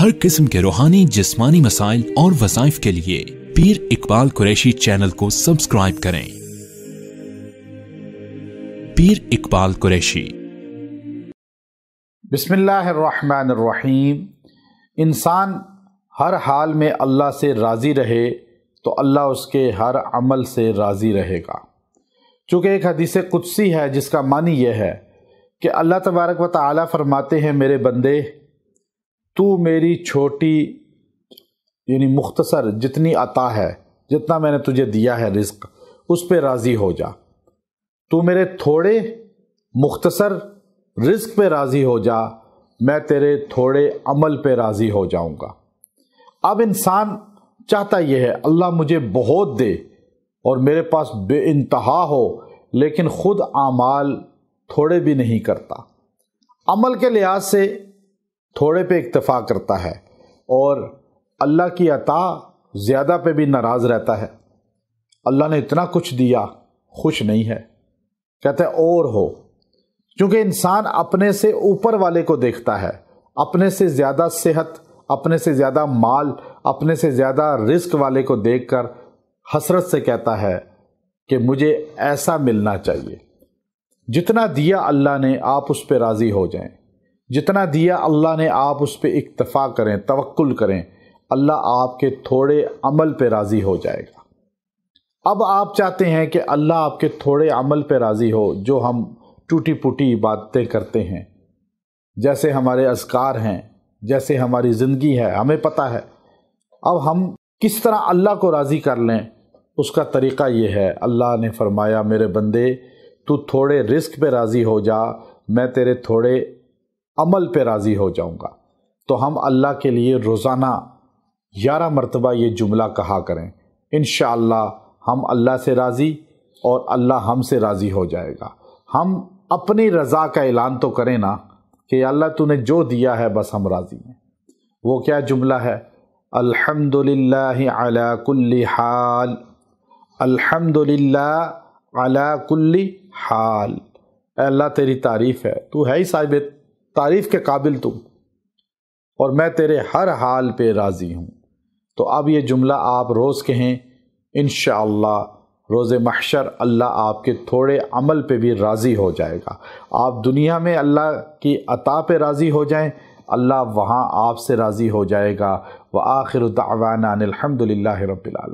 ہر قسم کے روحانی جسمانی مسائل اور وظائف کے لیے پیر اقبال قریشی چینل کو سبسکرائب کریں۔ پیر اقبال قریشی۔ بسم اللہ الرحمن الرحیم۔ انسان ہر حال میں اللہ سے راضی رہے تو اللہ اس کے ہر عمل سے راضی رہے گا۔ چونکہ ایک حدیث قدسی ہے جس کا معنی یہ ہے کہ اللہ تبارک و تعالیٰ فرماتے ہیں، میرے بندے تو میری چھوٹی یعنی مختصر جتنی عطا ہے، جتنا میں نے تجھے دیا ہے رزق، اس پہ راضی ہو جا۔ تو میرے تھوڑے مختصر رزق پہ راضی ہو جا، میں تیرے تھوڑے عمل پہ راضی ہو جاؤں گا۔ اب انسان چاہتا یہ ہے اللہ مجھے بہت دے اور میرے پاس بے انتہا ہو، لیکن خود اعمال تھوڑے بھی نہیں کرتا، عمل کے لحاظ سے تھوڑے پہ اکتفا کرتا ہے اور اللہ کی عطا زیادہ پہ بھی ناراض رہتا ہے۔ اللہ نے اتنا کچھ دیا، خوش نہیں ہے، کہتا ہے اور ہو۔ کیونکہ انسان اپنے سے اوپر والے کو دیکھتا ہے، اپنے سے زیادہ صحت، اپنے سے زیادہ مال، اپنے سے زیادہ رزق والے کو دیکھ کر حسرت سے کہتا ہے کہ مجھے ایسا ملنا چاہیے۔ جتنا دیا اللہ نے آپ اس پہ راضی ہو جائیں، جتنا دیا اللہ نے آپ اس پہ اکتفا کریں، توکل کریں، اللہ آپ کے تھوڑے عمل پہ راضی ہو جائے گا۔ اب آپ چاہتے ہیں کہ اللہ آپ کے تھوڑے عمل پہ راضی ہو، جو ہم ٹوٹی پوٹی عبادتیں کرتے ہیں، جیسے ہمارے اذکار ہیں، جیسے ہماری زندگی ہے، ہمیں پتہ ہے۔ اب ہم کس طرح اللہ کو راضی کر لیں، اس کا طریقہ یہ ہے۔ اللہ نے فرمایا میرے بندے تو تھوڑے رزق پہ راضی ہو جا، میں تیرے تھوڑے عمل پہ راضی ہو جاؤں گا۔ تو ہم اللہ کے لیے روزانہ 11 مرتبہ یہ جملہ کہا کریں، انشاءاللہ ہم اللہ سے راضی اور اللہ ہم سے راضی ہو جائے گا۔ ہم اپنی رضا کا اعلان تو کریں نا کہ اللہ تو نے جو دیا ہے بس ہم راضی ہیں۔ وہ کیا جملہ ہے؟ الحمدللہ علی کل حال، الحمدللہ علی کل حال۔ اے اللہ تیری تعریف ہے، تو ہے ہی صاحب تعریف کے قابل تو، اور میں تیرے ہر حال پہ راضی ہوں۔ تو اب یہ جملہ آپ روز کہیں، انشاءاللہ روز محشر اللہ آپ کے تھوڑے عمل پہ بھی راضی ہو جائے گا۔ آپ دنیا میں اللہ کی عطا پہ راضی ہو جائیں، اللہ وہاں آپ سے راضی ہو جائے گا۔ وآخر دعوانا ان الحمد للہ رب العالمین۔